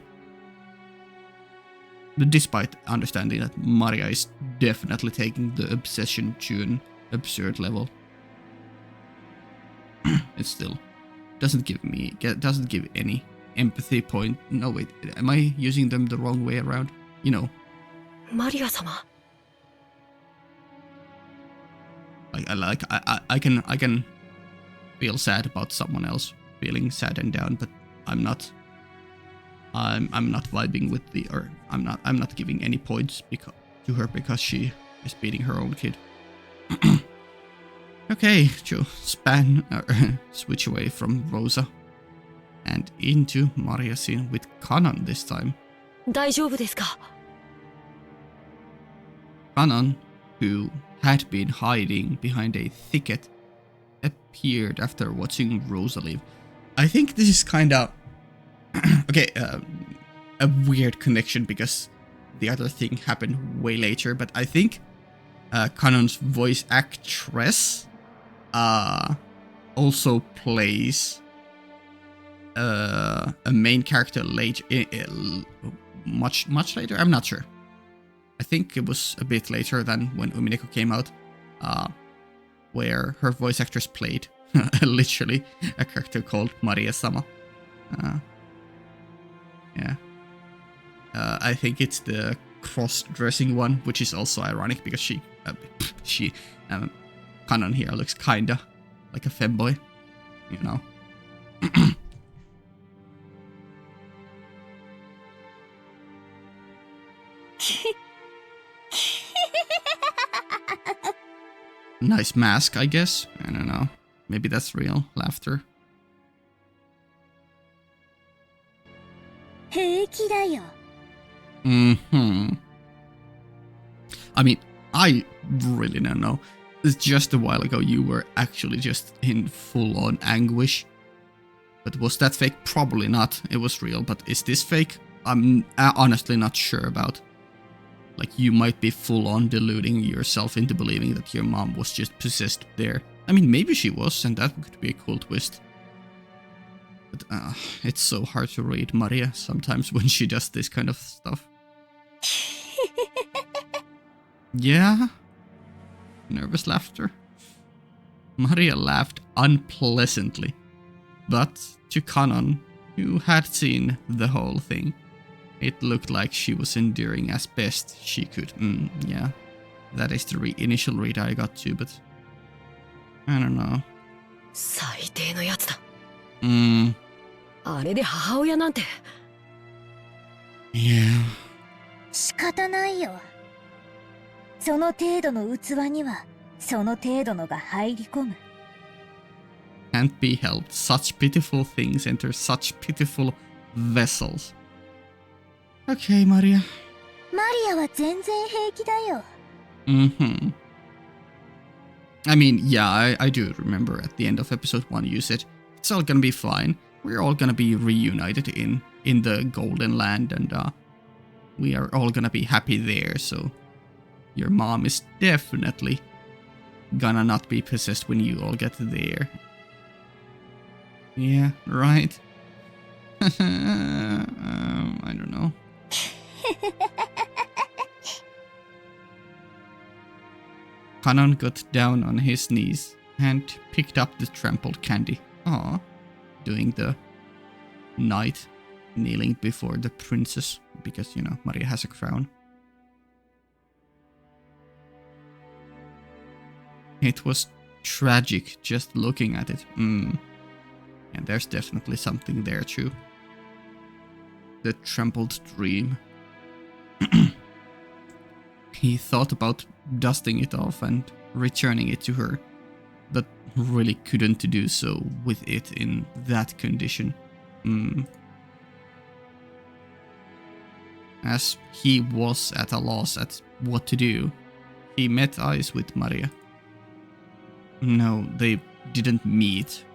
But despite understanding that Maria is definitely taking the obsession to an absurd level, it still doesn't give any empathy point. No, wait, am I using them the wrong way around? You know, Maria-sama. I can feel sad about someone else feeling sad and down, but I'm not vibing with I'm not giving any points to her because she is beating her own kid. Okay, to switch away from Rosa and into Maria scene with Kanan this time. 大丈夫ですか? Kanan, who had been hiding behind a thicket, appeared after watching Rosa leave. I think this is kinda okay, a weird connection because the other thing happened way later, but I think Kanon's voice actress also plays a main character later, much later. I'm not sure. I think it was a bit later than when Umineko came out, where her voice actress played literally a character called Maria-sama. Yeah. I think it's the cross-dressing one, which is also ironic because Kanon here looks kinda like a femboy, you know. Nice mask, I guess. I don't know. Maybe that's real laughter. 平気だよ. I mean, I really don't know. Just a while ago, you were actually just in full-on anguish. But was that fake? Probably not. It was real. But is this fake? I'm honestly not sure about. Like, you might be full-on deluding yourself into believing that your mom was just possessed there. I mean, maybe she was, and that could be a cool twist. But it's so hard to read Maria sometimes when she does this kind of stuff. Yeah? Nervous laughter. Maria laughed unpleasantly. But to Kanon, who had seen the whole thing, it looked like she was enduring as best she could. Yeah. That is the initial read I got too, but I don't know. 最低のやつだ.あれで母親なんて。Yeah. 仕方ないよ。その程度の器には、その程度のが入り込む。Can't be helped. Such pitiful things enter such pitiful vessels. Okay, Maria. マリアは全然平気だよ。Mm-hmm. I mean, yeah, I do remember at the end of episode 1 you said, it's all gonna be fine. We're all gonna be reunited in the Golden Land and we are all gonna be happy there, so your mom is definitely gonna not be possessed when you all get there. Yeah, right? I don't know. Kanon got down on his knees and picked up the trampled candy. Aw, doing the knight kneeling before the princess because, you know, Maria has a crown. It was tragic just looking at it. And there's definitely something there too. The trampled dream. He thought about dusting it off and returning it to her, but really couldn't do so with it in that condition. As he was at a loss at what to do, he met eyes with Maria. No, they didn't meet.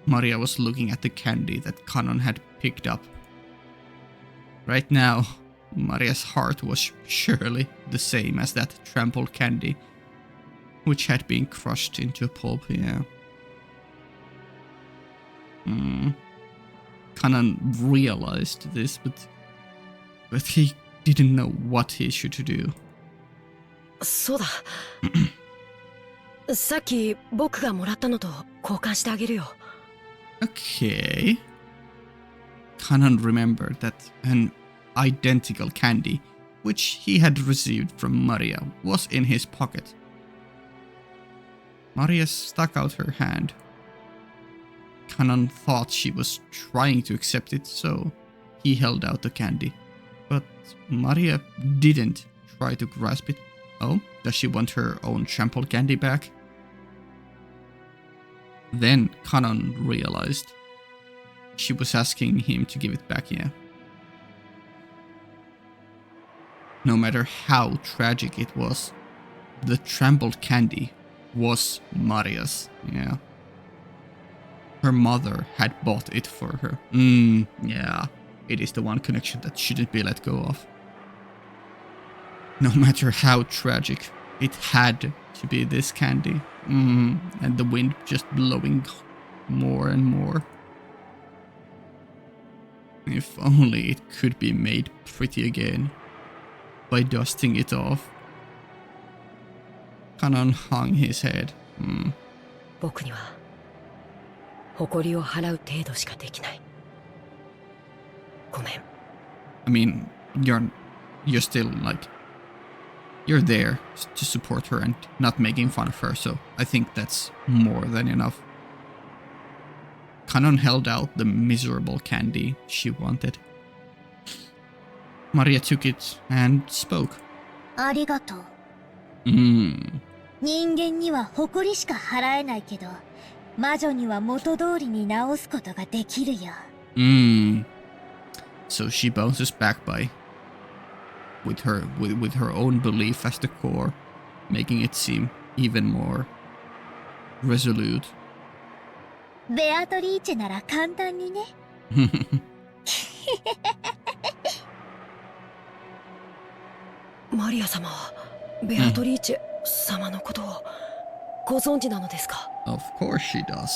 Maria was looking at the candy that Kanon had picked up. Right now, Maria's heart was surely the same as that trampled candy, which had been crushed into pulp, yeah. Kanon realized this, but he didn't know what he should do. そうだ。さっき僕がもらったのと交換してあげるよ。Okay. Kanon remembered that an identical candy, which he had received from Maria, was in his pocket. Maria stuck out her hand. Kanon thought she was trying to accept it, so he held out the candy. But Maria didn't try to grasp it. Oh, does she want her own trampled candy back? Then Kanon realized she was asking him to give it back, yeah. No matter how tragic it was, the trampled candy was Maria's, yeah. Her mother had bought it for her. Yeah, it is the one connection that shouldn't be let go of. No matter how tragic, it had to be this candy. And the wind just blowing more and more. If only it could be made pretty again by dusting it off. Kanon hung his head. 僕には誇りを払う程度しかできない。ごめん。I mean, you're still like, you're there to support her and not making fun of her, so I think that's more than enough. Kanon held out the miserable candy she wanted. Maria took it and spoke. ありがとう。人間には誇りしか払えないけど、魔女には元通りに直すことができるよ。So she bounces back by with her own belief as the core, making it seem even more resolute. ベアトリーチェなら簡単にね。マリア様はベアトリーチェ様のことをご存知なのですか？ Of course she does.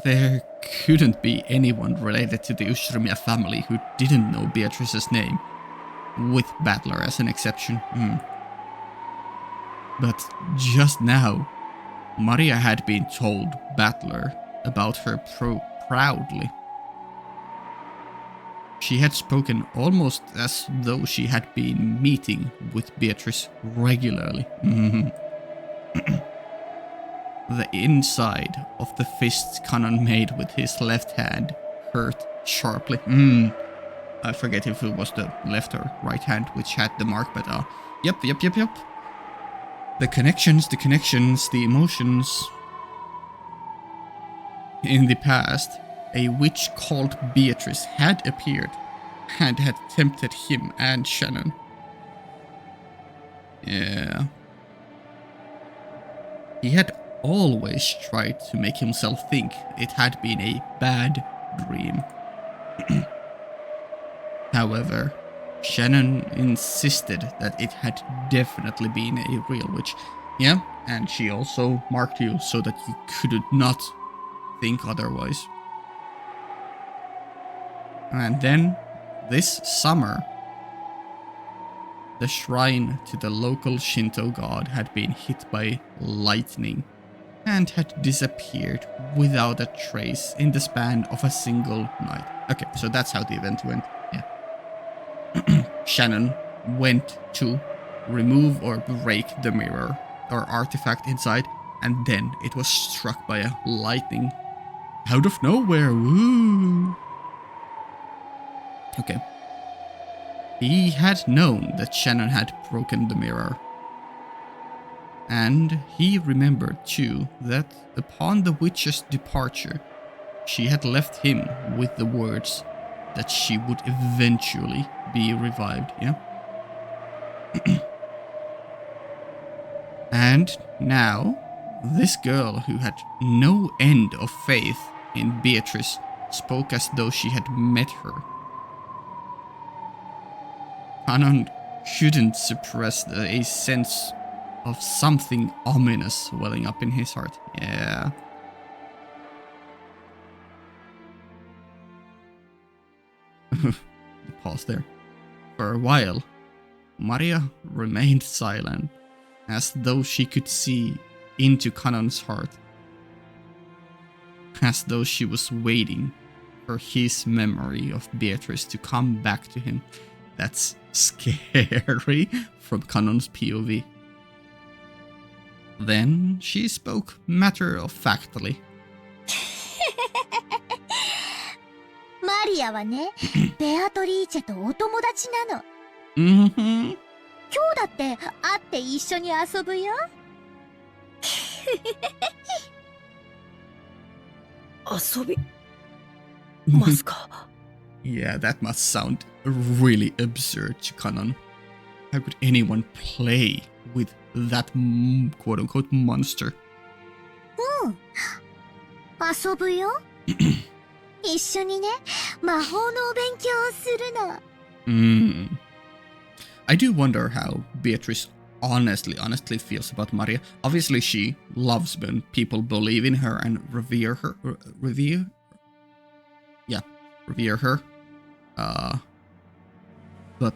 There couldn't be anyone related to the Ushirimiya family who didn't know Beatrice's name, with Battler as an exception. But just now, Maria had been told Battler about her proudly. She had spoken almost as though she had been meeting with Beatrice regularly. the inside of the fists Kanon made with his left hand hurt sharply. I forget if it was the left or right hand which had the mark, but yep. The connections, the emotions. In the past, a witch called Beatrice had appeared and had tempted him and Shannon. Yeah. He had always tried to make himself think it had been a bad dream. However, Shannon insisted that it had definitely been a real witch. Yeah, and she also marked you so that you could not think otherwise. And then, this summer, the shrine to the local Shinto god had been hit by lightning and had disappeared without a trace in the span of a single night. Okay, so that's how the event went. Yeah. Shannon went to remove or break the mirror or artifact inside, and then it was struck by a lightning out of nowhere. Woo! Okay. He had known that Shannon had broken the mirror. And he remembered too that upon the witch's departure, she had left him with the words that she would eventually be revived, yeah? And now, this girl who had no end of faith in Beatrice spoke as though she had met her. Kanon couldn't suppress a sense of something ominous welling up in his heart. Yeah. Pause there. For a while, Maria remained silent, as though she could see into Kanon's heart. As though she was waiting for his memory of Beatrice to come back to him. That's scary from Kanon's POV. Then she spoke matter-of-factly. マリアはね、ベアトリーチェとお友達なの。今日だって会って一緒に遊ぶよ。遊びますか? Yeah, that must sound really absurd to Kanon. How could anyone play with that quote-unquote monster? 遊ぶよ。一緒にね、魔法のお勉強をするの。I do wonder how Beatrice honestly feels about Maria. Obviously, she loves when people believe in her and revere her. Revere her. But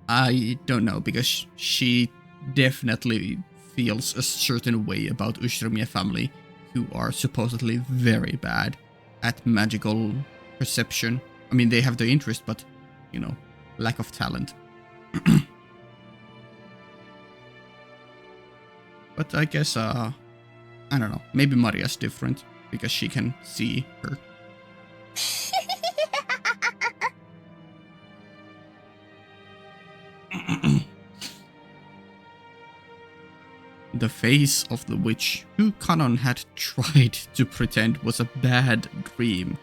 I don't know, because she definitely feels a certain way about Ushirimiya family, who are supposedly very bad at magical perception. I mean, they have the interest, but, you know, lack of talent. But I guess, I don't know, maybe Maria's different, because she can see her. The face of the witch, who Kanon had tried to pretend was a bad dream,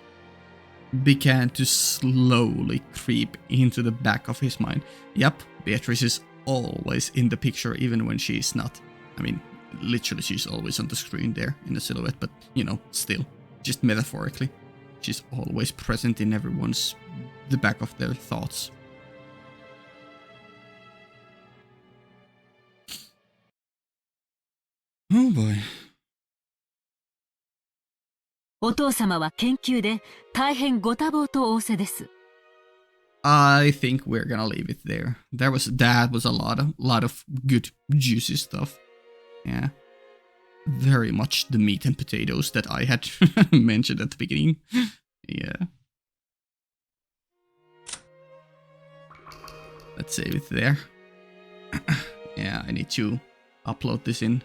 began to slowly creep into the back of his mind. Yep, Beatrice is always in the picture even when she's not. I mean, literally she's always on the screen there in the silhouette, but, you know, still, just metaphorically. She's always present in the back of their thoughts. Oh boy. お父様は研究で大変ご多忙と仰せです。I think we're gonna leave it there. That was a lot of good juicy stuff. Yeah. Very much the meat and potatoes that I had mentioned at the beginning. Yeah. Let's save it there. Yeah, I need to upload this in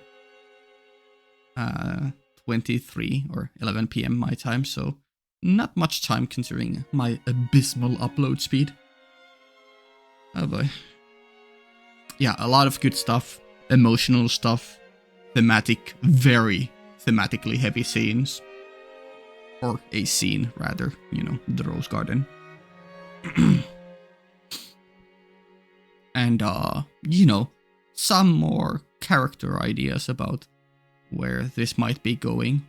23 or 11 p.m. my time, so not much time considering my abysmal upload speed. Oh boy. Yeah, a lot of good stuff, emotional stuff, thematic, very thematically heavy scenes. Or a scene, rather, you know, the Rose Garden. And, you know, some more character ideas about where this might be going.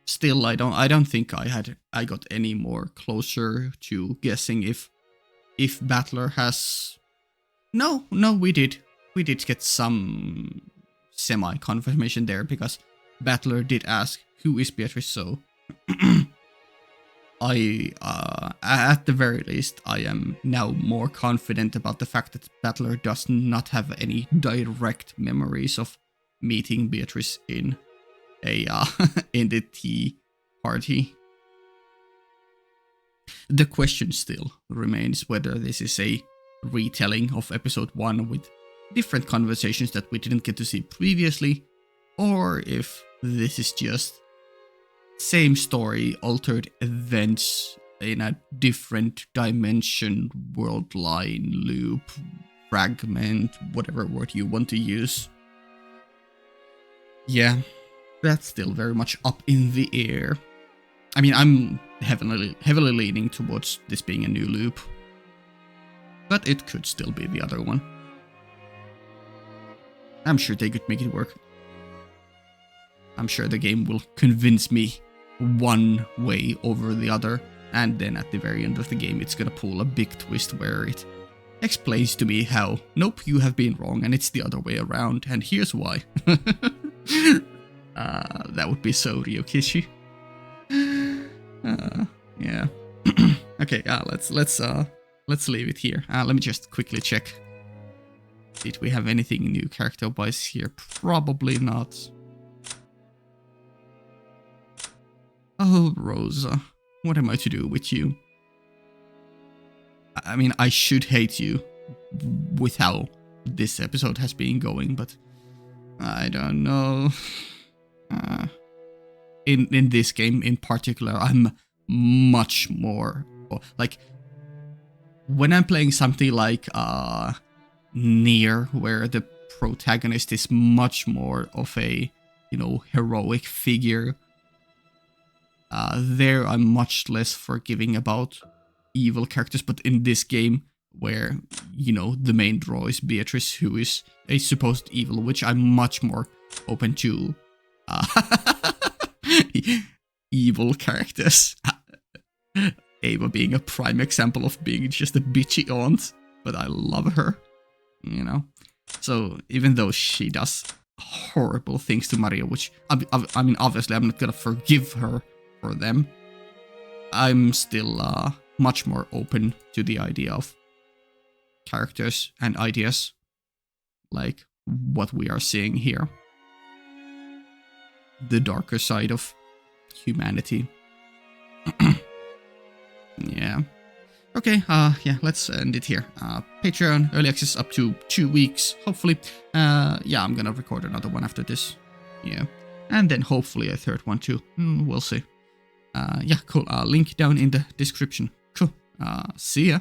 Still, I don't think I got any more closer to guessing if Battler has... No, we did get some semi-confirmation there, because Battler did ask, who is Beatrice, so... at the very least, I am now more confident about the fact that Battler does not have any direct memories of meeting Beatrice in in the tea party. The question still remains whether this is a retelling of episode 1 with different conversations that we didn't get to see previously, or if this is just same story, altered events in a different dimension, world line, loop, fragment, whatever word you want to use. Yeah, that's still very much up in the air. I mean, I'm heavily leaning towards this being a new loop, but it could still be the other one. I'm sure they could make it work. I'm sure the game will convince me one way over the other, and then at the very end of the game it's gonna pull a big twist where it explains to me how, nope, you have been wrong and it's the other way around, and here's why. That would be so Ryokishi. Yeah. Okay, let's leave it here. Let me just quickly check. Did we have anything new character-wise here? Probably not. Oh, Rosa, what am I to do with you? I mean, I should hate you with how this episode has been going, but I don't know. In this game in particular, I'm much more... like, when I'm playing something like Nier, where the protagonist is much more of a, you know, heroic figure, there I'm much less forgiving about evil characters, but in this game, where, you know, the main draw is Beatrice, who is a supposed evil witch, I'm much more open to evil characters. Ava being a prime example of being just a bitchy aunt, but I love her, you know. So even though she does horrible things to Maria, which I mean, obviously I'm not gonna forgive her for them, I'm still much more open to the idea of characters and ideas like what we are seeing here. The darker side of humanity. Yeah. Okay, yeah, let's end it here. Patreon, early access up to 2 weeks, hopefully. Yeah, I'm gonna record another one after this. Yeah. And then hopefully a third one too. We'll see. Yeah, cool. Link down in the description. Cool. See ya.